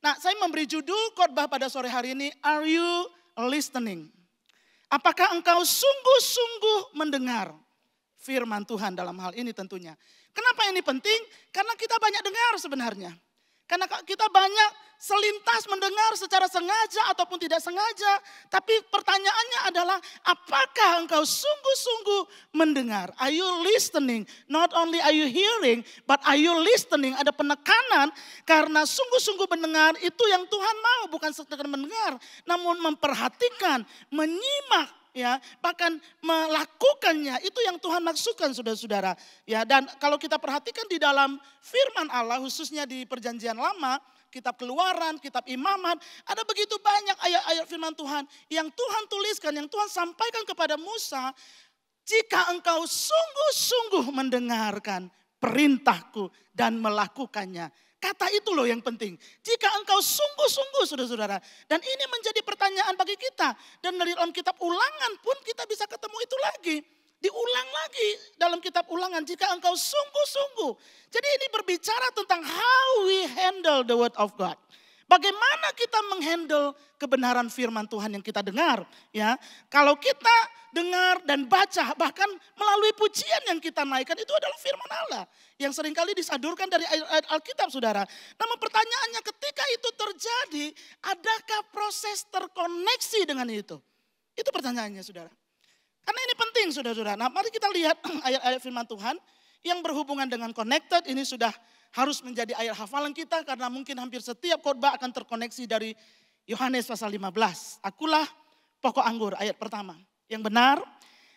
Nah, saya memberi judul khotbah pada sore hari ini, Are you listening? Apakah engkau sungguh-sungguh mendengar firman Tuhan dalam hal ini tentunya. Kenapa ini penting? Karena kita banyak dengar sebenarnya. Karena kita banyak selintas mendengar secara sengaja ataupun tidak sengaja. Tapi pertanyaannya adalah, apakah engkau sungguh-sungguh mendengar? Are you listening? Not only are you hearing, but are you listening? Ada penekanan karena sungguh-sungguh mendengar itu yang Tuhan mau. Bukan sekedar mendengar, namun memperhatikan, menyimak. Ya, bahkan melakukannya itu yang Tuhan maksudkan saudara-saudara. Ya, dan kalau kita perhatikan di dalam firman Allah khususnya di Perjanjian Lama, kitab Keluaran, kitab Imamat, ada begitu banyak ayat-ayat firman Tuhan yang Tuhan tuliskan, yang Tuhan sampaikan kepada Musa, jika engkau sungguh-sungguh mendengarkan perintahku dan melakukannya. Kata itu loh yang penting. Jika engkau sungguh-sungguh saudara-saudara. Dan ini menjadi pertanyaan bagi kita. Dan dari dalam kitab Ulangan pun kita bisa ketemu itu lagi. Diulang lagi dalam kitab Ulangan. Jika engkau sungguh-sungguh. Jadi ini berbicara tentang how we handle the word of God. Bagaimana kita menghandle kebenaran firman Tuhan yang kita dengar. Ya, kalau kita dengar dan baca, bahkan melalui pujian yang kita naikkan, itu adalah firman Allah. Yang seringkali disadurkan dari ayat Alkitab saudara. Namun pertanyaannya ketika itu terjadi, adakah proses terkoneksi dengan itu? Itu pertanyaannya saudara. Karena ini penting saudara-saudara. Nah, mari kita lihat ayat-ayat firman Tuhan yang berhubungan dengan connected. Ini sudah harus menjadi ayat hafalan kita karena mungkin hampir setiap khotbah akan terkoneksi dari Yohanes pasal 15. Akulah pokok anggur, ayat pertama. Yang benar,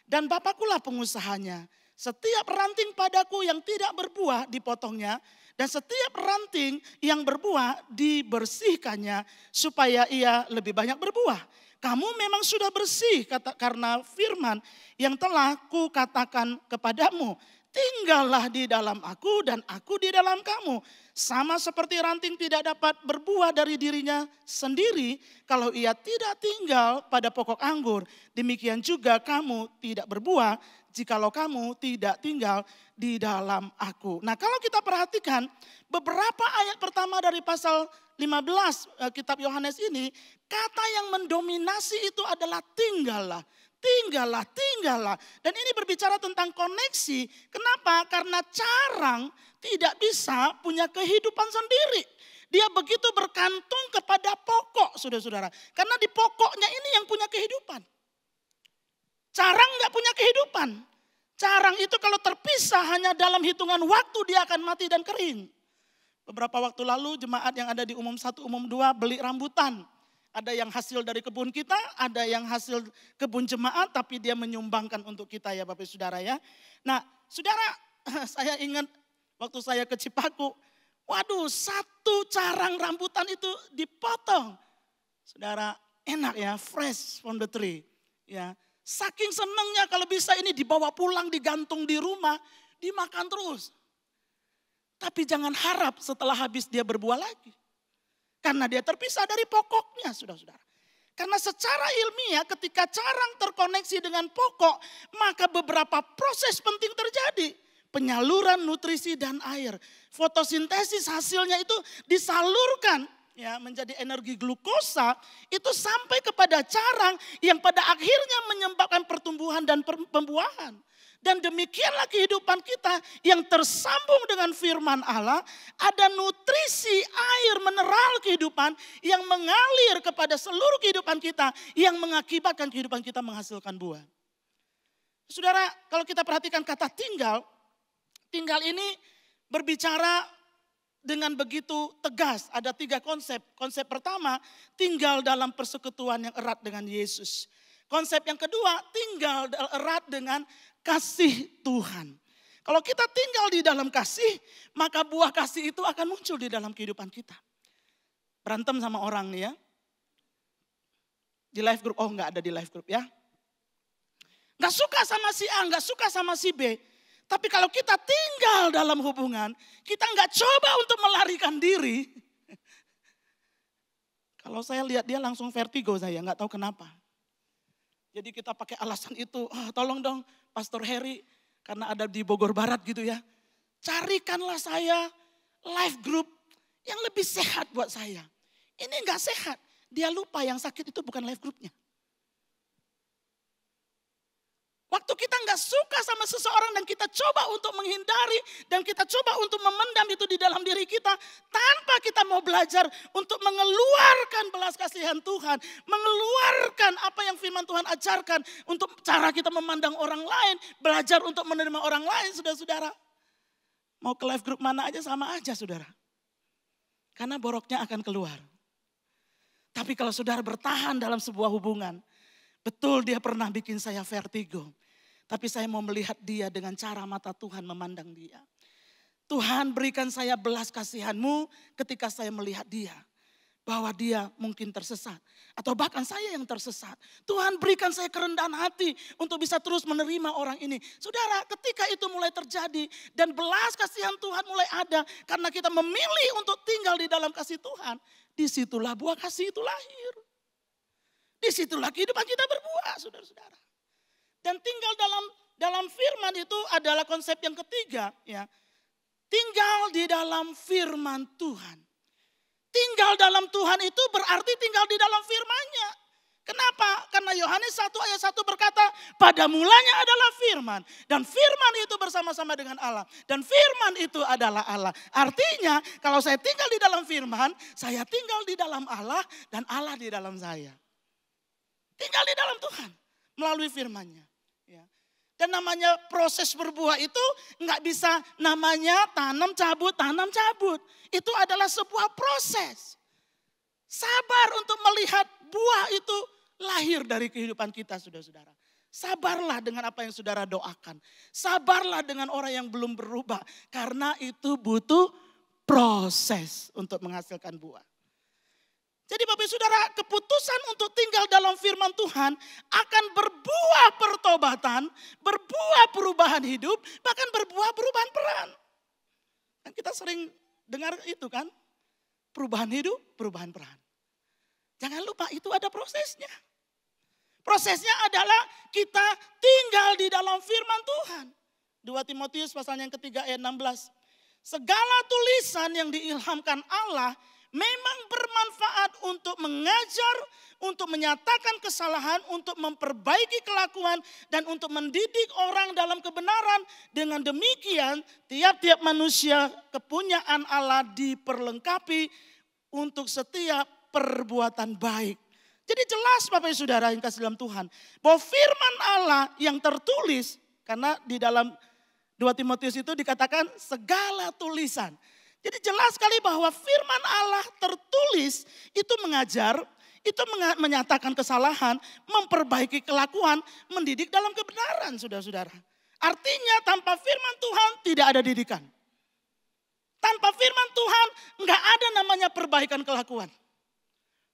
dan Bapakkulah pengusahanya. Setiap ranting padaku yang tidak berbuah dipotongnya, dan setiap ranting yang berbuah dibersihkannya supaya ia lebih banyak berbuah. Kamu memang sudah bersih karena firman yang telah kukatakan kepadamu. Tinggallah di dalam aku dan aku di dalam kamu. Sama seperti ranting tidak dapat berbuah dari dirinya sendiri kalau ia tidak tinggal pada pokok anggur. Demikian juga kamu tidak berbuah jikalau kamu tidak tinggal di dalam aku. Nah, kalau kita perhatikan beberapa ayat pertama dari pasal 15 kitab Yohanes ini, kata yang mendominasi itu adalah tinggallah. Tinggallah, tinggallah. Dan ini berbicara tentang koneksi. Kenapa? Karena carang tidak bisa punya kehidupan sendiri. Dia begitu bergantung kepada pokok, saudara-saudara. Karena di pokoknya ini yang punya kehidupan. Carang gak punya kehidupan. Carang itu kalau terpisah hanya dalam hitungan waktu dia akan mati dan kering. Beberapa waktu lalu jemaat yang ada di umum 1, umum 2 beli rambutan. Ada yang hasil dari kebun kita, ada yang hasil kebun jemaat, tapi dia menyumbangkan untuk kita ya Bapak Saudara ya. Nah saudara, saya ingat waktu saya ke Cipaku, waduh 1 carang rambutan itu dipotong. Saudara, enak ya, fresh from the tree. Ya, saking senangnya kalau bisa ini dibawa pulang, digantung di rumah, dimakan terus. Tapi jangan harap setelah habis dia berbuah lagi. Karena dia terpisah dari pokoknya, saudara-saudara. Karena secara ilmiah ketika carang terkoneksi dengan pokok, maka beberapa proses penting terjadi. Penyaluran nutrisi dan air. Fotosintesis hasilnya itu disalurkan ya menjadi energi glukosa, itu sampai kepada carang yang pada akhirnya menyebabkan pertumbuhan dan pembuahan. Dan demikianlah kehidupan kita yang tersambung dengan firman Allah. Ada nutrisi air mineral kehidupan yang mengalir kepada seluruh kehidupan kita. Yang mengakibatkan kehidupan kita menghasilkan buah. Saudara, kalau kita perhatikan kata tinggal. Tinggal ini berbicara dengan begitu tegas. Ada 3 konsep. Konsep pertama, tinggal dalam persekutuan yang erat dengan Yesus. Konsep yang kedua, tinggal erat dengan kasih Tuhan. Kalau kita tinggal di dalam kasih, maka buah kasih itu akan muncul di dalam kehidupan kita. Berantem sama orang nih ya. Di live group, oh enggak ada di live group ya. Enggak suka sama si A, enggak suka sama si B. Tapi kalau kita tinggal dalam hubungan, kita enggak coba untuk melarikan diri. Kalau saya lihat dia langsung vertigo saya, enggak tahu kenapa. Jadi kita pakai alasan itu, tolong dong Pastor Heri, karena ada di Bogor Barat gitu ya. Carikanlah saya live group yang lebih sehat buat saya. Ini enggak sehat. Dia lupa yang sakit itu bukan life groupnya. Waktu kita nggak suka sama seseorang dan kita coba untuk menghindari dan kita coba untuk memendam itu di dalam diri kita tanpa kita mau belajar untuk mengeluarkan belas kasihan Tuhan, mengeluarkan apa yang firman Tuhan ajarkan untuk cara kita memandang orang lain, belajar untuk menerima orang lain, saudara-saudara. Mau ke life group mana aja sama aja, saudara. Karena boroknya akan keluar. Tapi kalau saudara bertahan dalam sebuah hubungan, betul dia pernah bikin saya vertigo. Tapi saya mau melihat dia dengan cara mata Tuhan memandang dia. Tuhan berikan saya belas kasihan-Mu ketika saya melihat dia. Bahwa dia mungkin tersesat. Atau bahkan saya yang tersesat. Tuhan berikan saya kerendahan hati untuk bisa terus menerima orang ini. Saudara, ketika itu mulai terjadi dan belas kasihan Tuhan mulai ada. Karena kita memilih untuk tinggal di dalam kasih Tuhan. Disitulah buah kasih itu lahir. Disitulah kehidupan kita berbuah, saudara-saudara. Dan tinggal dalam firman itu adalah konsep yang ketiga, ya. Tinggal di dalam firman Tuhan. Tinggal dalam Tuhan itu berarti tinggal di dalam firman-Nya. Kenapa? Karena Yohanes 1 ayat 1 berkata, pada mulanya adalah firman. Dan firman itu bersama-sama dengan Allah. Dan firman itu adalah Allah. Artinya kalau saya tinggal di dalam firman, saya tinggal di dalam Allah dan Allah di dalam saya. Tinggal di dalam Tuhan melalui firman-Nya. Ya. Dan namanya proses berbuah itu nggak bisa namanya tanam cabut. Itu adalah sebuah proses. Sabar untuk melihat buah itu lahir dari kehidupan kita, saudara-saudara. Sabarlah dengan apa yang saudara doakan. Sabarlah dengan orang yang belum berubah. Karena itu butuh proses untuk menghasilkan buah. Jadi Bapak Saudara, keputusan untuk tinggal dalam firman Tuhan akan berbuah pertobatan, berbuah perubahan hidup, bahkan berbuah perubahan peran. Dan kita sering dengar itu kan, perubahan hidup, perubahan peran. Jangan lupa itu ada prosesnya. Prosesnya adalah kita tinggal di dalam firman Tuhan. 2 Timotius pasal yang ketiga ayat 16. Segala tulisan yang diilhamkan Allah memang bermanfaat untuk mengajar, untuk menyatakan kesalahan, untuk memperbaiki kelakuan, dan untuk mendidik orang dalam kebenaran. Dengan demikian, tiap-tiap manusia kepunyaan Allah diperlengkapi untuk setiap perbuatan baik. Jadi jelas Bapak Ibu Saudara yang kasih dalam Tuhan, bahwa firman Allah yang tertulis, karena di dalam 2 Timotius itu dikatakan segala tulisan. Jadi jelas sekali bahwa firman Allah tertulis itu mengajar, itu menyatakan kesalahan, memperbaiki kelakuan, mendidik dalam kebenaran, saudara-saudara. Artinya tanpa firman Tuhan tidak ada didikan. Tanpa firman Tuhan enggak ada namanya perbaikan kelakuan.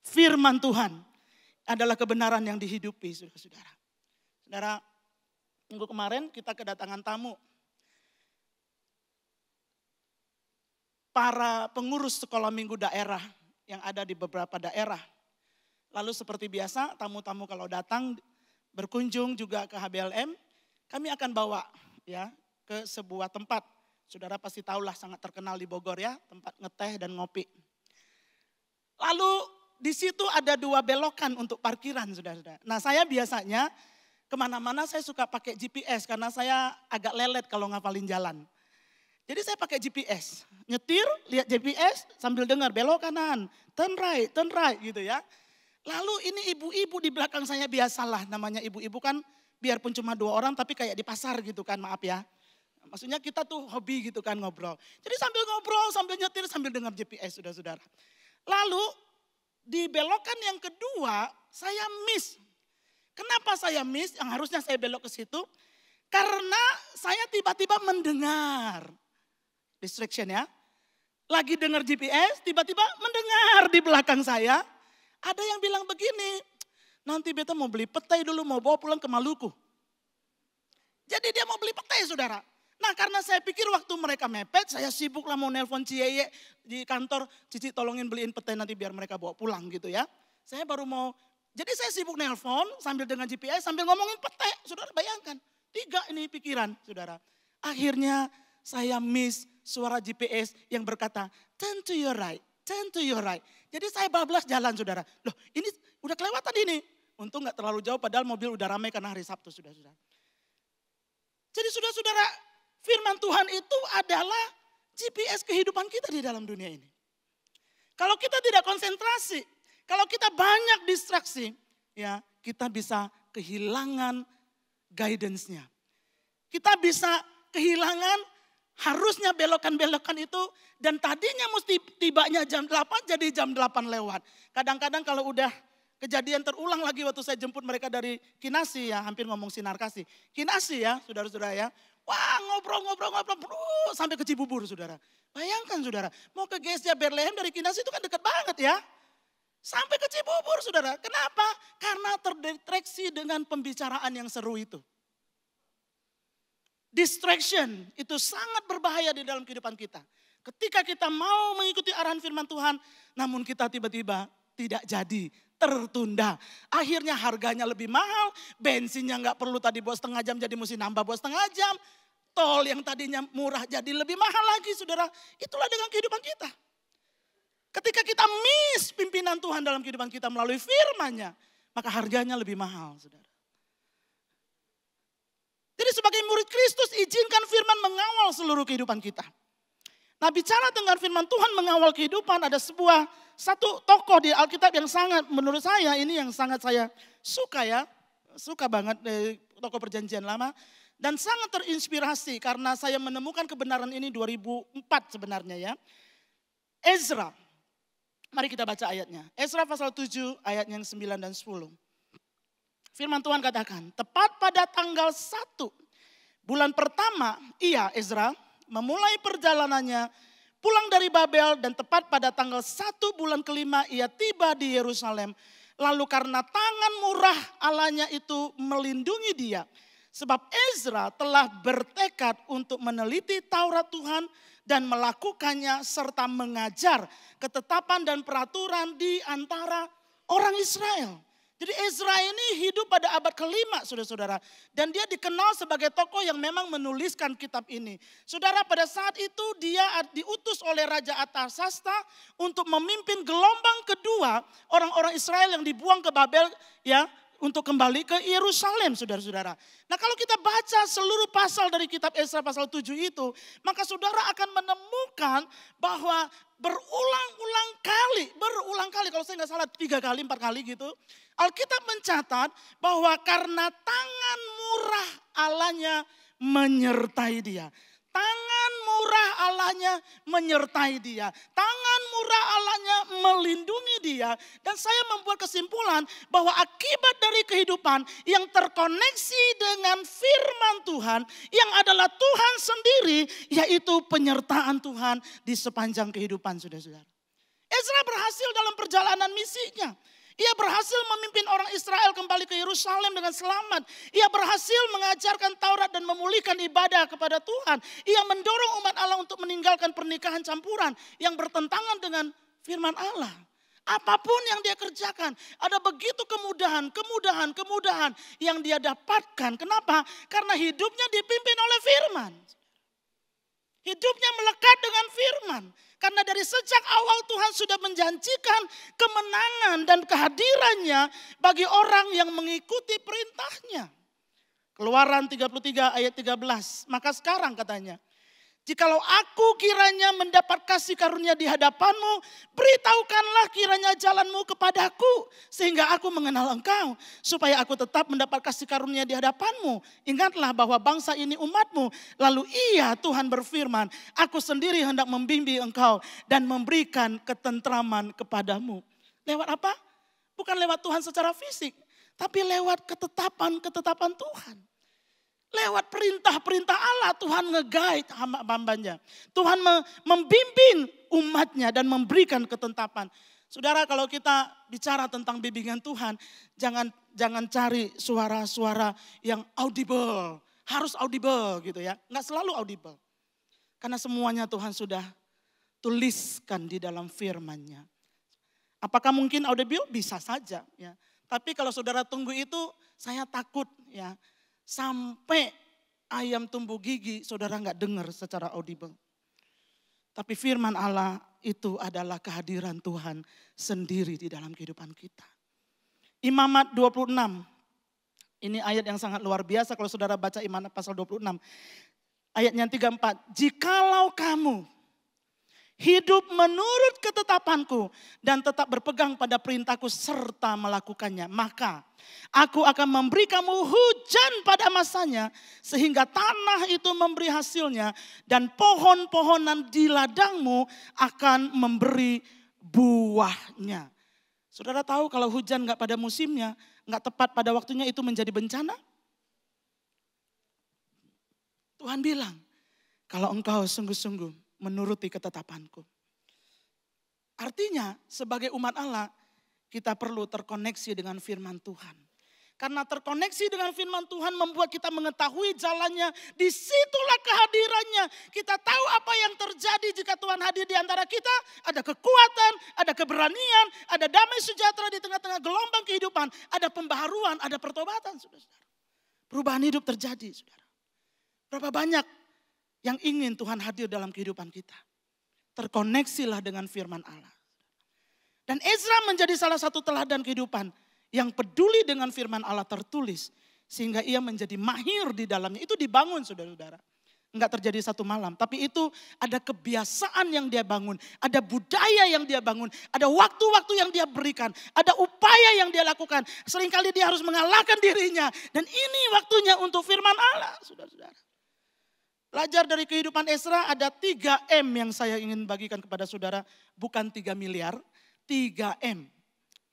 Firman Tuhan adalah kebenaran yang dihidupi, saudara-saudara. Saudara, minggu kemarin kita kedatangan tamu. Para pengurus sekolah minggu daerah yang ada di beberapa daerah. Lalu seperti biasa tamu-tamu kalau datang berkunjung juga ke HBLM, kami akan bawa ya ke sebuah tempat. Saudara pasti tahulah sangat terkenal di Bogor ya, tempat ngeteh dan ngopi. Lalu di situ ada 2 belokan untuk parkiran, saudara-saudara. Nah saya biasanya kemana-mana saya suka pakai GPS karena saya agak lelet kalau ngapalin jalan. Jadi saya pakai GPS, nyetir, lihat GPS sambil dengar belok kanan, turn right gitu ya. Lalu ini ibu-ibu di belakang saya biasalah, namanya ibu-ibu kan biarpun cuma 2 orang tapi kayak di pasar gitu kan, maaf ya. Maksudnya kita tuh hobi gitu kan ngobrol. Jadi sambil ngobrol, sambil nyetir, sambil dengar GPS saudara-saudara. Lalu di belokan yang kedua saya miss. Kenapa saya miss? Yang harusnya saya belok ke situ. Karena saya tiba-tiba mendengar. Distraction ya. Lagi dengar GPS, tiba-tiba mendengar di belakang saya. Ada yang bilang begini, nanti beta mau beli petai dulu, mau bawa pulang ke Maluku. Jadi dia mau beli petai saudara. Nah karena saya pikir waktu mereka mepet, saya sibuk lah mau nelpon Ciye di kantor. Cici tolongin beliin petai nanti biar mereka bawa pulang gitu ya. Saya baru mau, jadi saya sibuk nelpon sambil dengan GPS, sambil ngomongin petai. Saudara bayangkan, 3 ini pikiran saudara. Akhirnya saya miss suara GPS yang berkata, turn to your right, turn to your right. Jadi saya bablas jalan saudara. Loh ini udah kelewatan ini. Untung gak terlalu jauh padahal mobil udah ramai karena hari Sabtu saudara-saudara. Jadi saudara-saudara, firman Tuhan itu adalah GPS kehidupan kita di dalam dunia ini. Kalau kita tidak konsentrasi, kalau kita banyak distraksi, ya kita bisa kehilangan guidance-nya. Kita bisa kehilangan harusnya belokan-belokan itu dan tadinya mesti tibanya jam 8 jadi jam 8 lewat. Kadang-kadang kalau udah kejadian terulang lagi waktu saya jemput mereka dari Kinasi ya, hampir ngomong Sinar Kasih. Kinasi ya, saudara-saudara ya. Wah ngobrol sampai ke Cibubur saudara. Bayangkan saudara, mau ke GSJ Bethlehem dari Kinasi itu kan dekat banget ya. Sampai ke Cibubur saudara. Kenapa? Karena terdistraksi dengan pembicaraan yang seru itu. Distraction itu sangat berbahaya di dalam kehidupan kita. Ketika kita mau mengikuti arahan firman Tuhan, namun kita tiba-tiba tidak jadi, tertunda. Akhirnya harganya lebih mahal, bensinnya nggak perlu tadi buat setengah jam jadi mesti nambah buat setengah jam. Tol yang tadinya murah jadi lebih mahal lagi saudara. Itulah dengan kehidupan kita. Ketika kita miss pimpinan Tuhan dalam kehidupan kita melalui firman-Nya, maka harganya lebih mahal saudara. Jadi sebagai murid Kristus izinkan firman mengawal seluruh kehidupan kita. Nah bicara dengan firman Tuhan mengawal kehidupan ada satu tokoh di Alkitab yang sangat menurut saya ini yang sangat saya suka ya. Suka banget dari tokoh perjanjian lama. Dan sangat terinspirasi karena saya menemukan kebenaran ini 2004 sebenarnya ya. Ezra. Mari kita baca ayatnya. Ezra pasal 7 ayat yang 9 dan 10. Firman Tuhan katakan, tepat pada tanggal 1 bulan pertama ia Ezra memulai perjalanannya pulang dari Babel dan tepat pada tanggal 1 bulan kelima ia tiba di Yerusalem. Lalu karena tangan murah Allahnya itu melindungi dia. Sebab Ezra telah bertekad untuk meneliti Taurat Tuhan dan melakukannya serta mengajar ketetapan dan peraturan di antara orang Israel. Jadi Ezra ini hidup pada abad kelima saudara-saudara. Dan dia dikenal sebagai tokoh yang memang menuliskan kitab ini. Saudara pada saat itu dia diutus oleh Raja Artasasta untuk memimpin gelombang kedua orang-orang Israel yang dibuang ke Babel ya. Untuk kembali ke Yerusalem saudara-saudara. Nah kalau kita baca seluruh pasal dari kitab Ezra pasal 7 itu. Maka saudara akan menemukan bahwa berulang kali. Kalau saya nggak salah 3 kali 4 kali gitu. Alkitab mencatat bahwa karena tangan murah Allahnya menyertai dia. Tangan murah Allahnya menyertai dia. Tangan murah Allahnya melindungi dia. Dan saya membuat kesimpulan bahwa akibat dari kehidupan yang terkoneksi dengan firman Tuhan. Yang adalah Tuhan sendiri, yaitu penyertaan Tuhan di sepanjang kehidupan saudara-saudara. Ezra berhasil dalam perjalanan misinya. Ia berhasil memimpin orang Israel kembali ke Yerusalem dengan selamat. Ia berhasil mengajarkan Taurat dan memulihkan ibadah kepada Tuhan. Ia mendorong umat Allah untuk meninggalkan pernikahan campuran yang bertentangan dengan firman Allah. Apapun yang dia kerjakan, ada begitu kemudahan yang dia dapatkan. Kenapa? Karena hidupnya dipimpin oleh firman. Hidupnya melekat dengan firman. Karena dari sejak awal Tuhan sudah menjanjikan kemenangan dan kehadirannya bagi orang yang mengikuti perintahnya. Keluaran 33 ayat 13. Maka sekarang katanya, jikalau aku kiranya mendapat kasih karunia di hadapanmu, beritahukanlah kiranya jalanmu kepadaku, sehingga aku mengenal engkau, supaya aku tetap mendapat kasih karunia di hadapanmu. Ingatlah bahwa bangsa ini umatmu. Lalu ia Tuhan berfirman, aku sendiri hendak membimbing engkau dan memberikan ketentraman kepadamu. Lewat apa? Bukan lewat Tuhan secara fisik, tapi lewat ketetapan Tuhan. Lewat perintah-perintah Allah Tuhan nge-guide hamba-hambanya. Tuhan membimbing umatnya dan memberikan ketetapan. Saudara kalau kita bicara tentang bimbingan Tuhan, jangan cari suara-suara yang audible. Harus audible gitu ya. Enggak selalu audible. Karena semuanya Tuhan sudah tuliskan di dalam firman-Nya. Apakah mungkin audible? Bisa saja ya. Tapi kalau saudara tunggu itu saya takut ya. Sampai ayam tumbuh gigi, saudara nggak dengar secara audible. Tapi firman Allah itu adalah kehadiran Tuhan sendiri di dalam kehidupan kita. Imamat 26, ini ayat yang sangat luar biasa kalau saudara baca Imamat pasal 26. Ayat yang 34, jikalau kamu hidup menurut ketetapanku dan tetap berpegang pada perintahku serta melakukannya, maka aku akan memberi kamu hujan pada masanya sehingga tanah itu memberi hasilnya dan pohon-pohonan di ladangmu akan memberi buahnya. Saudara tahu kalau hujan gak pada musimnya, gak tepat pada waktunya itu menjadi bencana? Tuhan bilang, kalau engkau sungguh-sungguh menuruti ketetapanku. Artinya sebagai umat Allah kita perlu terkoneksi dengan firman Tuhan. Karena terkoneksi dengan firman Tuhan membuat kita mengetahui jalannya. Disitulah kehadirannya. Kita tahu apa yang terjadi jika Tuhan hadir di antara kita. Ada kekuatan, ada keberanian, ada damai sejahtera di tengah-tengah gelombang kehidupan. Ada pembaharuan, ada pertobatan, saudara-saudara. Perubahan hidup terjadi, saudara. Berapa banyak yang ingin Tuhan hadir dalam kehidupan kita. Terkoneksilah dengan firman Allah. Dan Ezra menjadi salah satu teladan kehidupan yang peduli dengan firman Allah tertulis. Sehingga ia menjadi mahir di dalamnya. Itu dibangun saudara-saudara. Enggak terjadi satu malam. Tapi itu ada kebiasaan yang dia bangun. Ada budaya yang dia bangun. Ada waktu-waktu yang dia berikan. Ada upaya yang dia lakukan. Seringkali dia harus mengalahkan dirinya. Dan ini waktunya untuk firman Allah saudara-saudara. Belajar dari kehidupan Ezra ada 3M yang saya ingin bagikan kepada saudara. Bukan 3 miliar, 3M.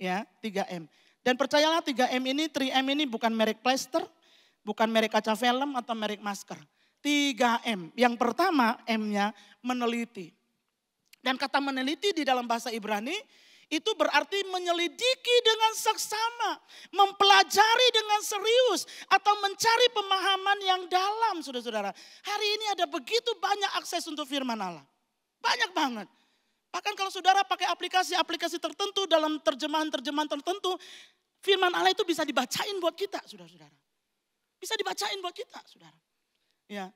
Ya, 3M. Dan percayalah 3M ini, 3M ini bukan merek plester, bukan merek kaca film atau merek masker. 3M. Yang pertama M-nya meneliti. Dan kata meneliti di dalam bahasa Ibrani itu berarti menyelidiki dengan seksama, mempelajari dengan serius, atau mencari pemahaman yang dalam, saudara-saudara. Hari ini ada begitu banyak akses untuk firman Allah. Banyak banget. Bahkan kalau saudara pakai aplikasi-aplikasi tertentu dalam terjemahan-terjemahan tertentu, firman Allah itu bisa dibacain buat kita, saudara-saudara. Bisa dibacain buat kita, saudara. Ya.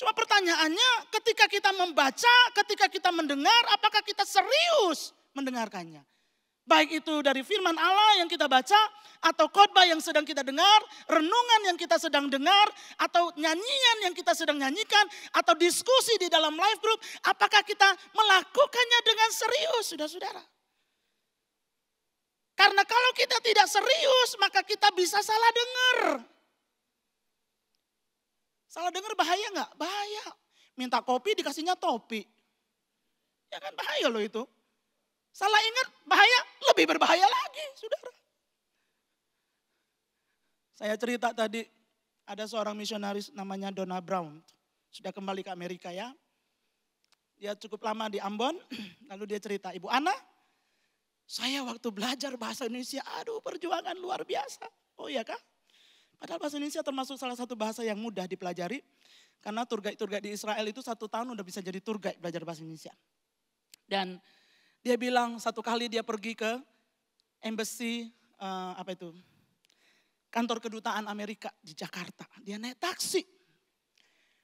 Cuma pertanyaannya ketika kita membaca, ketika kita mendengar, apakah kita serius mendengarkannya? Baik itu dari firman Allah yang kita baca, atau khotbah yang sedang kita dengar, renungan yang kita sedang dengar, atau nyanyian yang kita sedang nyanyikan, atau diskusi di dalam live group, apakah kita melakukannya dengan serius, saudara-saudara? Karena kalau kita tidak serius, maka kita bisa salah dengar. Salah dengar bahaya nggak? Bahaya. Minta kopi dikasihnya topi. Ya kan bahaya loh itu. Salah ingat bahaya, lebih berbahaya lagi, saudara. Saya cerita tadi, ada seorang misionaris namanya Donna Brown. Sudah kembali ke Amerika ya. Dia cukup lama di Ambon, lalu dia cerita, Ibu Ana, saya waktu belajar bahasa Indonesia, aduh perjuangan luar biasa. Oh iya kah? Padahal bahasa Indonesia termasuk salah satu bahasa yang mudah dipelajari. Karena tour guide di Israel itu 1 tahun udah bisa jadi tour guide belajar bahasa Indonesia. Dan dia bilang satu kali dia pergi ke embassy, kantor kedutaan Amerika di Jakarta. Dia naik taksi.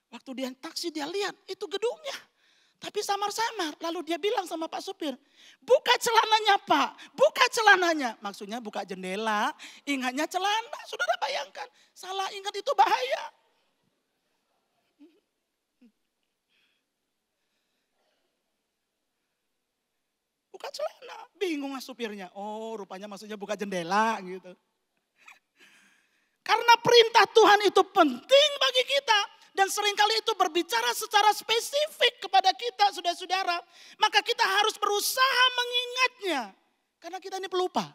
Waktu dia naik taksi dia lihat itu gedungnya. Tapi samar-samar. Lalu dia bilang sama Pak supir, buka celananya Pak, buka celananya. Maksudnya buka jendela, ingatnya celana. Saudara bayangkan, salah ingat itu bahaya. Buka celana, bingung lah supirnya. Oh rupanya maksudnya buka jendela gitu. Karena perintah Tuhan itu penting bagi kita. Dan seringkali itu berbicara secara spesifik kepada kita saudara-saudara. Maka kita harus berusaha mengingatnya. Karena kita ini pelupa.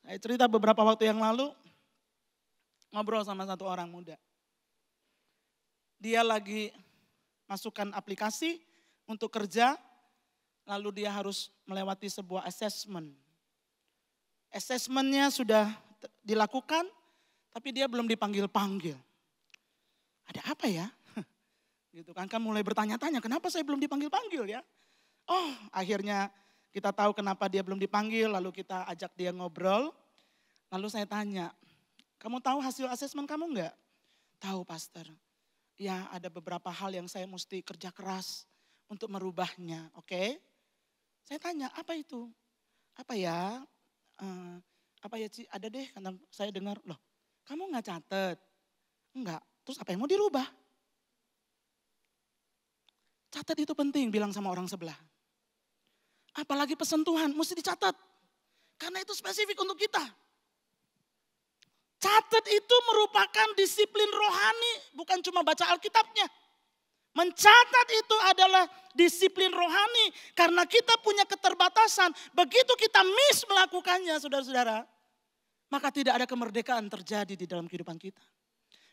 Saya cerita beberapa waktu yang lalu. Ngobrol sama satu orang muda. Dia lagi masukkan aplikasi untuk kerja. Lalu dia harus melewati sebuah assessment. Assessmentnya sudah dilakukan. Tapi dia belum dipanggil-panggil. Ada apa ya? Gitu kan mulai bertanya-tanya, kenapa saya belum dipanggil-panggil ya? Oh, akhirnya kita tahu kenapa dia belum dipanggil, lalu kita ajak dia ngobrol. Lalu saya tanya, kamu tahu hasil asesmen kamu enggak? Tahu pastor. Ya ada beberapa hal yang saya mesti kerja keras untuk merubahnya. Oke? Saya tanya, apa itu? Apa ya? Apa ya Ci? Ada deh, karena saya dengar, loh kamu nggak catat? Enggak. Terus apa yang mau dirubah? Catat itu penting, bilang sama orang sebelah. Apalagi pesan Tuhan, mesti dicatat. Karena itu spesifik untuk kita. Catat itu merupakan disiplin rohani, bukan cuma baca Alkitabnya. Mencatat itu adalah disiplin rohani karena kita punya keterbatasan. Begitu kita miss melakukannya saudara-saudara, maka tidak ada kemerdekaan terjadi di dalam kehidupan kita.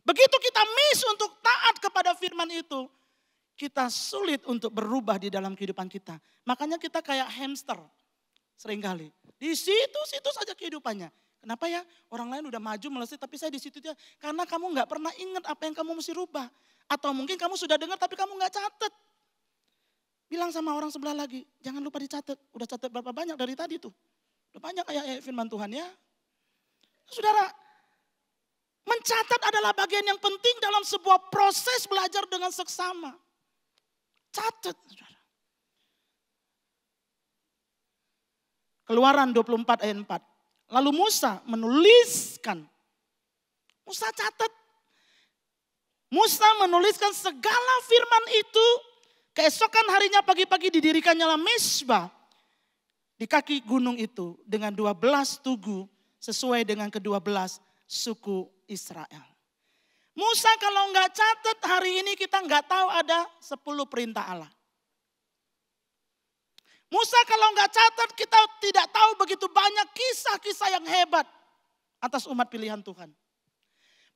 Begitu kita miss untuk taat kepada firman itu, kita sulit untuk berubah di dalam kehidupan kita. Makanya kita kayak hamster seringkali. Di situ-situ saja kehidupannya. Kenapa ya? Orang lain udah maju melesat tapi saya di situ aja. Karena kamu nggak pernah ingat apa yang kamu mesti rubah. Atau mungkin kamu sudah dengar tapi kamu nggak catat. Bilang sama orang sebelah lagi, jangan lupa dicatat. Udah catat berapa banyak dari tadi tuh? Udah banyak ayat firman Tuhan ya. Saudara, mencatat adalah bagian yang penting dalam sebuah proses belajar dengan seksama. Catat, saudara. Keluaran 24 ayat 4. Lalu Musa menuliskan. Musa catat. Musa menuliskan segala firman itu. Keesokan harinya pagi-pagi didirikannya mezbah di kaki gunung itu dengan 12 tugu sesuai dengan ke-12 suku Israel. Musa kalau nggak catat hari ini kita nggak tahu ada 10 perintah Allah. Musa kalau nggak catat kita tidak tahu begitu banyak kisah-kisah yang hebat atas umat pilihan Tuhan.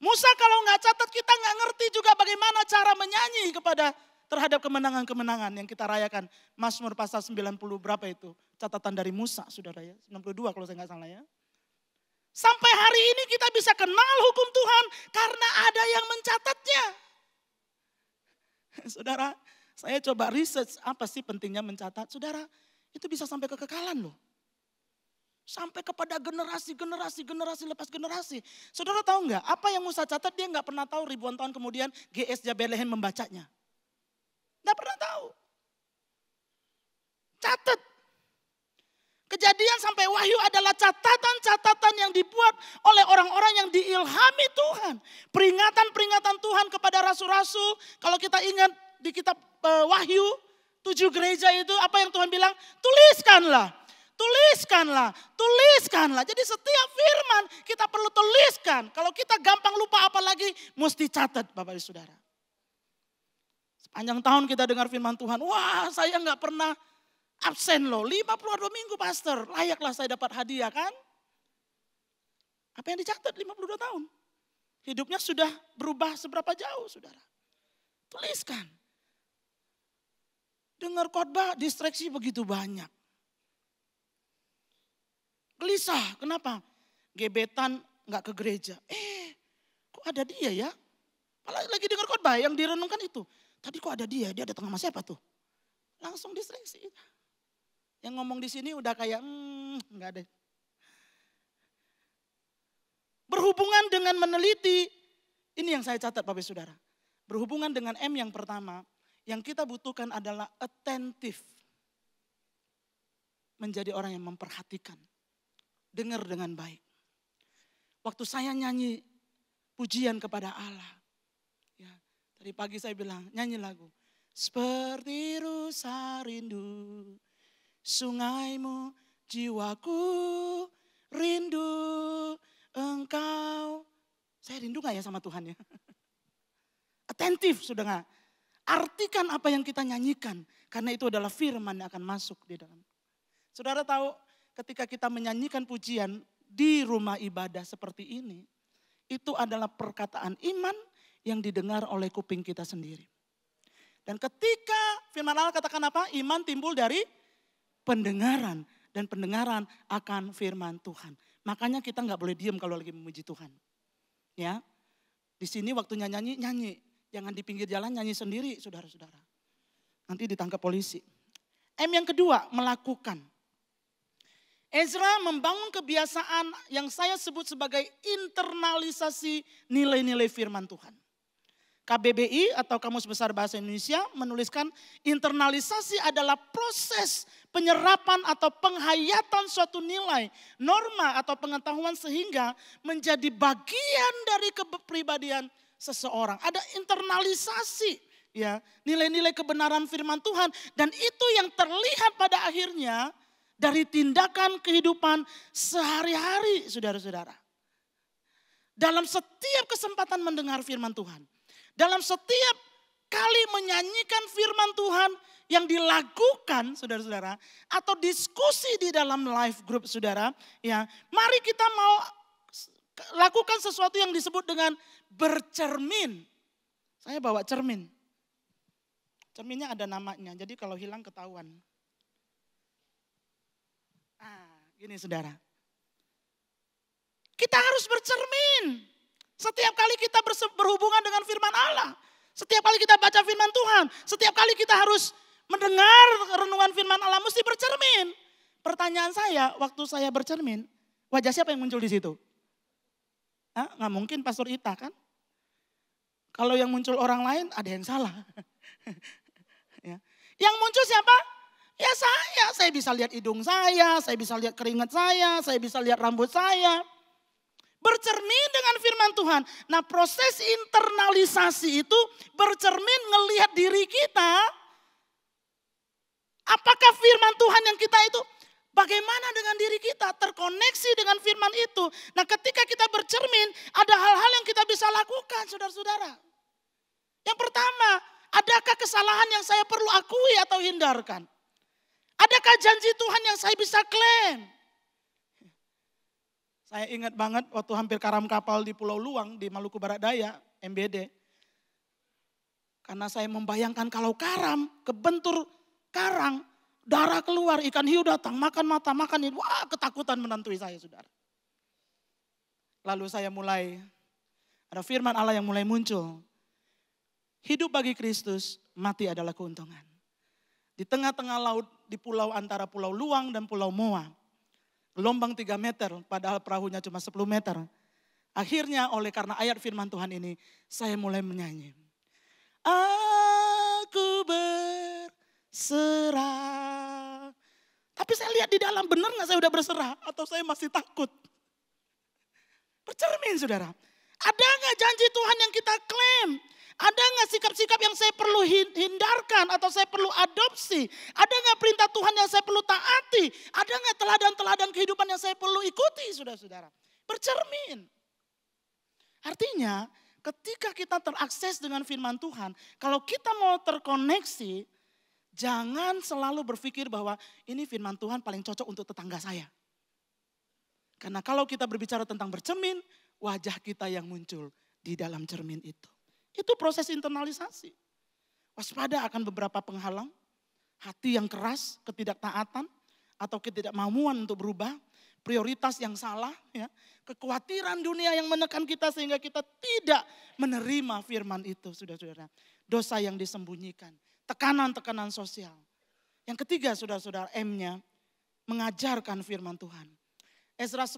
Musa kalau nggak catat kita nggak ngerti juga bagaimana cara menyanyi terhadap kemenangan-kemenangan yang kita rayakan. Mazmur pasal 90 berapa itu? Catatan dari Musa saudara ya. 92 kalau saya nggak salah ya. Sampai hari ini kita bisa kenal hukum Tuhan karena ada yang mencatatnya. Saudara, saya coba research apa sih pentingnya mencatat. Saudara, itu bisa sampai kekekalan loh. Sampai kepada generasi lepas generasi. Saudara tahu nggak apa yang Musa catat dia nggak pernah tahu ribuan tahun kemudian GS Jabelehem membacanya. Nggak pernah tahu. Catat. Kejadian sampai Wahyu adalah catatan-catatan yang dibuat oleh orang-orang yang diilhami Tuhan. Peringatan-peringatan Tuhan kepada rasul-rasul. Kalau kita ingat di kitab Wahyu, 7 gereja itu apa yang Tuhan bilang? Tuliskanlah, tuliskanlah, tuliskanlah. Jadi setiap firman kita perlu tuliskan. Kalau kita gampang lupa apalagi mesti catat Bapak Ibu Saudara. Sepanjang tahun kita dengar firman Tuhan, wah saya nggak pernah absen loh, 52 minggu pastor, layaklah saya dapat hadiah kan? Apa yang dicatat 52 tahun? Hidupnya sudah berubah seberapa jauh saudara? Tuliskan. Dengar khotbah, distraksi begitu banyak. Gelisah, kenapa? Gebetan gak ke gereja. Kok ada dia ya? Lagi dengar khotbah yang direnungkan itu. Tadi kok ada dia datang sama siapa tuh? Langsung distraksi. Yang ngomong di sini udah kayak enggak deh. Berhubungan dengan meneliti, ini yang saya catat Bapak Saudara. Berhubungan dengan M yang pertama, yang kita butuhkan adalah attentive. Menjadi orang yang memperhatikan. Dengar dengan baik. Waktu saya nyanyi pujian kepada Allah. Ya, tadi pagi saya bilang nyanyi lagu. Seperti rusa rindu. Sungaimu jiwaku rindu engkau. Saya rindu gak ya sama Tuhan ya? Atentif sudah gak? Artikan apa yang kita nyanyikan. Karena itu adalah firman yang akan masuk di dalam. Saudara tahu ketika kita menyanyikan pujian di rumah ibadah seperti ini. Itu adalah perkataan iman yang didengar oleh kuping kita sendiri. Dan ketika firman Allah katakan apa? Iman timbul dari pendengaran, dan pendengaran akan firman Tuhan. Makanya kita nggak boleh diam kalau lagi memuji Tuhan. Ya, di sini waktunya nyanyi, jangan di pinggir jalan nyanyi sendiri, saudara-saudara. Nanti ditangkap polisi. M yang kedua, melakukan. Ezra membangun kebiasaan yang saya sebut sebagai internalisasi nilai-nilai firman Tuhan. KBBI atau Kamus Besar Bahasa Indonesia menuliskan internalisasi adalah proses penyerapan atau penghayatan suatu nilai, norma atau pengetahuan sehingga menjadi bagian dari kepribadian seseorang. Ada internalisasi ya, nilai-nilai kebenaran firman Tuhan dan itu yang terlihat pada akhirnya dari tindakan kehidupan sehari-hari saudara-saudara. Dalam setiap kesempatan mendengar firman Tuhan. Dalam setiap kali menyanyikan firman Tuhan yang dilakukan saudara-saudara. Atau diskusi di dalam live group saudara. Ya, mari kita mau lakukan sesuatu yang disebut dengan bercermin. Saya bawa cermin. Cerminnya ada namanya, jadi kalau hilang ketahuan. Gini saudara. Kita harus bercermin. Setiap kali kita berhubungan dengan firman Allah. Setiap kali kita baca firman Tuhan. Setiap kali kita harus mendengar renungan firman Allah mesti bercermin. Pertanyaan saya, waktu saya bercermin, wajah siapa yang muncul di situ? Nggak mungkin Pastor Ita kan? Kalau yang muncul orang lain ada yang salah. Ya. Yang muncul siapa? Ya saya bisa lihat hidung saya bisa lihat keringat saya bisa lihat rambut saya. Bercermin dengan firman Tuhan. Nah proses internalisasi itu bercermin ngelihat diri kita. Apakah firman Tuhan yang kita itu bagaimana dengan diri kita terkoneksi dengan firman itu. Nah ketika kita bercermin ada hal-hal yang kita bisa lakukan saudara-saudara. Yang pertama, adakah kesalahan yang saya perlu akui atau hindarkan? Adakah janji Tuhan yang saya bisa klaim? Saya ingat banget waktu hampir karam kapal di Pulau Luang di Maluku Barat Daya, MBD. Karena saya membayangkan kalau karam, kebentur karang, darah keluar, ikan hiu datang, makan mata, makan ini. Wah ketakutan menantui saya saudara. Lalu saya mulai, ada firman Allah yang mulai muncul. Hidup bagi Kristus, mati adalah keuntungan. Di tengah-tengah laut, di pulau antara Pulau Luang dan Pulau Moa. Gelombang 3 meter, padahal perahunya cuma 10 meter. Akhirnya karena ayat firman Tuhan ini, saya mulai menyanyi. Aku berserah. Tapi saya lihat di dalam, benar gak saya udah berserah? Atau saya masih takut? Bercermin saudara. Ada gak janji Tuhan yang kita klaim? Ada gak sikap-sikap yang saya perlu hindarkan atau saya perlu adopsi? Ada gak perintah Tuhan yang saya perlu taati? Ada gak teladan-teladan kehidupan yang saya perlu ikuti saudara-saudara? Bercermin. Artinya ketika kita terakses dengan firman Tuhan, kalau kita mau terkoneksi, jangan selalu berpikir bahwa ini firman Tuhan paling cocok untuk tetangga saya. Karena kalau kita berbicara tentang bercermin, wajah kita yang muncul di dalam cermin itu. Itu proses internalisasi. Waspada akan beberapa penghalang, hati yang keras, ketidaktaatan, atau ketidakmampuan untuk berubah, prioritas yang salah, ya, kekhawatiran dunia yang menekan kita sehingga kita tidak menerima firman itu, saudara-saudara. Dosa yang disembunyikan, tekanan-tekanan sosial. Yang ketiga, saudara-saudara, M-nya, mengajarkan firman Tuhan. Ezra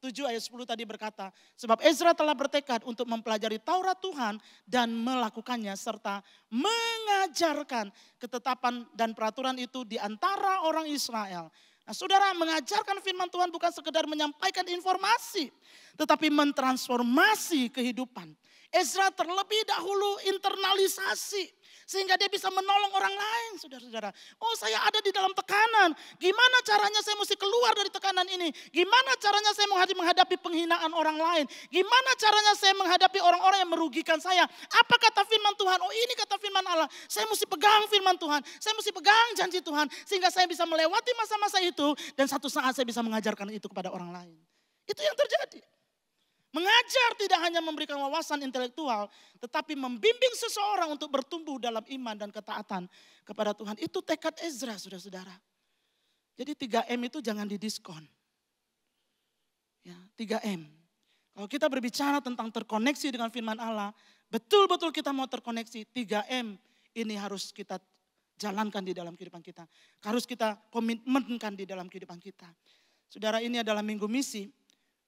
7 ayat 10 tadi berkata, sebab Ezra telah bertekad untuk mempelajari Taurat Tuhan dan melakukannya serta mengajarkan ketetapan dan peraturan itu di antara orang Israel. Nah, saudara, mengajarkan firman Tuhan bukan sekedar menyampaikan informasi, tetapi mentransformasi kehidupan. Ezra terlebih dahulu internalisasi. Sehingga dia bisa menolong orang lain, saudara-saudara. Oh, saya ada di dalam tekanan. Gimana caranya saya mesti keluar dari tekanan ini? Gimana caranya saya menghadapi penghinaan orang lain? Gimana caranya saya menghadapi orang-orang yang merugikan saya? Apa kata firman Tuhan? Oh, ini kata firman Allah. Saya mesti pegang firman Tuhan. Saya mesti pegang janji Tuhan. Sehingga saya bisa melewati masa-masa itu. Dan satu saat saya bisa mengajarkan itu kepada orang lain. Itu yang terjadi. Mengajar tidak hanya memberikan wawasan intelektual, tetapi membimbing seseorang untuk bertumbuh dalam iman dan ketaatan kepada Tuhan. Itu tekad Ezra, saudara-saudara. Jadi 3M itu jangan didiskon. Ya, 3M. Kalau kita berbicara tentang terkoneksi dengan firman Allah, betul-betul kita mau terkoneksi, 3M ini harus kita jalankan di dalam kehidupan kita. Harus kita komitmenkan di dalam kehidupan kita. Saudara, ini adalah minggu misi.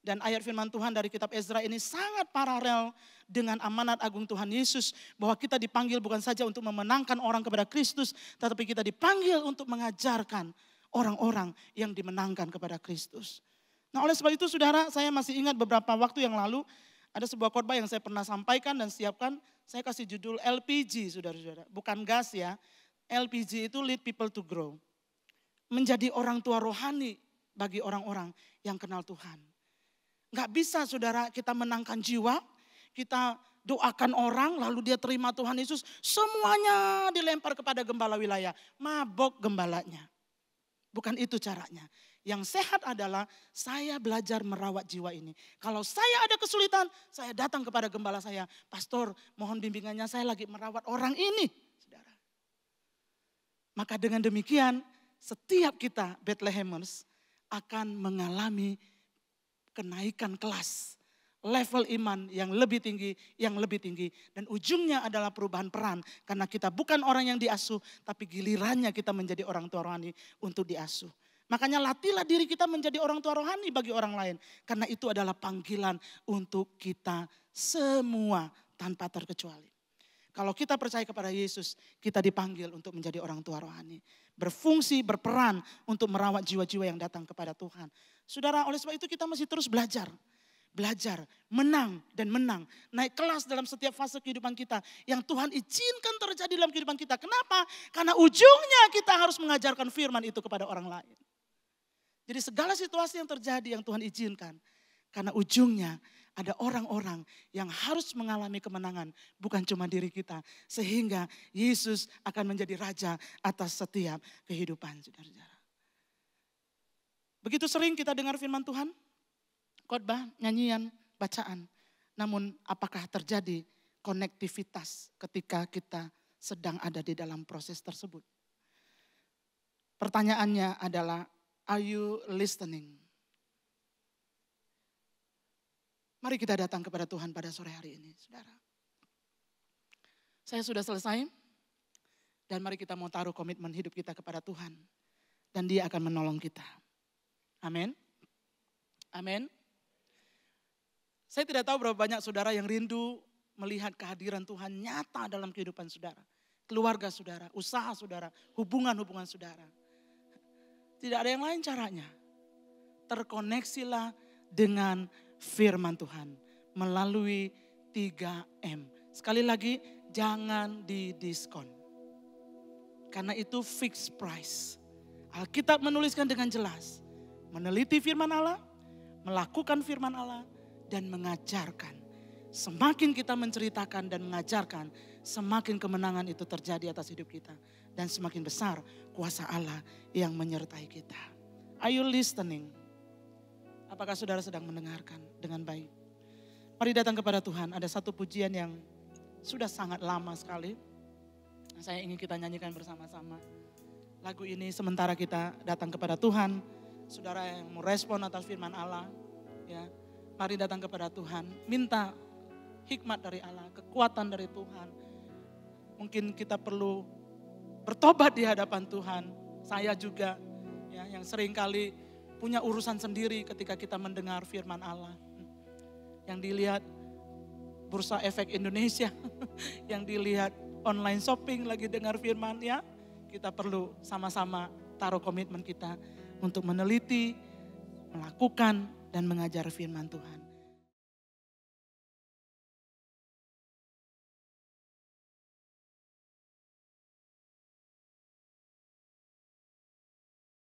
Dan ayat firman Tuhan dari kitab Ezra ini sangat paralel dengan amanat agung Tuhan Yesus. Bahwa kita dipanggil bukan saja untuk memenangkan orang kepada Kristus, tetapi kita dipanggil untuk mengajarkan orang-orang yang dimenangkan kepada Kristus. Nah oleh sebab itu saudara, saya masih ingat beberapa waktu yang lalu, ada sebuah khotbah yang saya pernah sampaikan dan siapkan, saya kasih judul LPG saudara-saudara. Bukan gas ya, LPG itu lead people to grow. Menjadi orang tua rohani bagi orang-orang yang kenal Tuhan. Gak bisa saudara kita menangkan jiwa, kita doakan orang lalu dia terima Tuhan Yesus. Semuanya dilempar kepada gembala wilayah, mabok gembalanya. Bukan itu caranya. Yang sehat adalah saya belajar merawat jiwa ini. Kalau saya ada kesulitan, saya datang kepada gembala saya. Pastor, mohon bimbingannya, saya lagi merawat orang ini. Saudara. Maka dengan demikian, setiap kita Bethlehemers akan mengalami kenaikan kelas, level iman yang lebih tinggi, dan ujungnya adalah perubahan peran karena kita bukan orang yang diasuh, tapi gilirannya kita menjadi orang tua rohani untuk diasuh. Makanya latihlah diri kita menjadi orang tua rohani bagi orang lain, karena itu adalah panggilan untuk kita semua tanpa terkecuali. Kalau kita percaya kepada Yesus, kita dipanggil untuk menjadi orang tua rohani. Berfungsi, berperan untuk merawat jiwa-jiwa yang datang kepada Tuhan. Saudara, oleh sebab itu kita masih terus belajar. Belajar, menang dan menang. Naik kelas dalam setiap fase kehidupan kita. Yang Tuhan izinkan terjadi dalam kehidupan kita. Kenapa? Karena ujungnya kita harus mengajarkan firman itu kepada orang lain. Jadi segala situasi yang terjadi yang Tuhan izinkan. Karena ujungnya ada orang-orang yang harus mengalami kemenangan. Bukan cuma diri kita. Sehingga Yesus akan menjadi raja atas setiap kehidupan. Saudara-saudara. Begitu sering kita dengar firman Tuhan. Khotbah, nyanyian, bacaan. Namun apakah terjadi konektivitas ketika kita sedang ada di dalam proses tersebut? Pertanyaannya adalah, are you listening? Mari kita datang kepada Tuhan pada sore hari ini, saudara. Saya sudah selesai. Dan mari kita mau taruh komitmen hidup kita kepada Tuhan. Dan Dia akan menolong kita. Amin. Amin. Saya tidak tahu berapa banyak saudara yang rindu melihat kehadiran Tuhan nyata dalam kehidupan saudara. Keluarga saudara, usaha saudara, hubungan-hubungan saudara. Tidak ada yang lain caranya. Terkoneksilah dengan firman Tuhan melalui 3M. Sekali lagi, jangan didiskon. Karena itu fixed price. Alkitab menuliskan dengan jelas. Meneliti firman Allah, melakukan firman Allah, dan mengajarkan. Semakin kita menceritakan dan mengajarkan, semakin kemenangan itu terjadi atas hidup kita. Dan semakin besar kuasa Allah yang menyertai kita. Are you listening? Apakah saudara sedang mendengarkan dengan baik? Mari datang kepada Tuhan. Ada satu pujian yang sudah sangat lama sekali. Saya ingin kita nyanyikan bersama-sama. Lagu ini sementara kita datang kepada Tuhan. Saudara yang mau respon atas firman Allah. Ya, mari datang kepada Tuhan. Minta hikmat dari Allah, kekuatan dari Tuhan. Mungkin kita perlu bertobat di hadapan Tuhan. Saya juga ya, yang seringkali punya urusan sendiri ketika kita mendengar firman Allah. Yang dilihat Bursa Efek Indonesia, yang dilihat online shopping lagi dengar firman ya. Kita perlu sama-sama taruh komitmen kita untuk meneliti, melakukan dan mengajar firman Tuhan.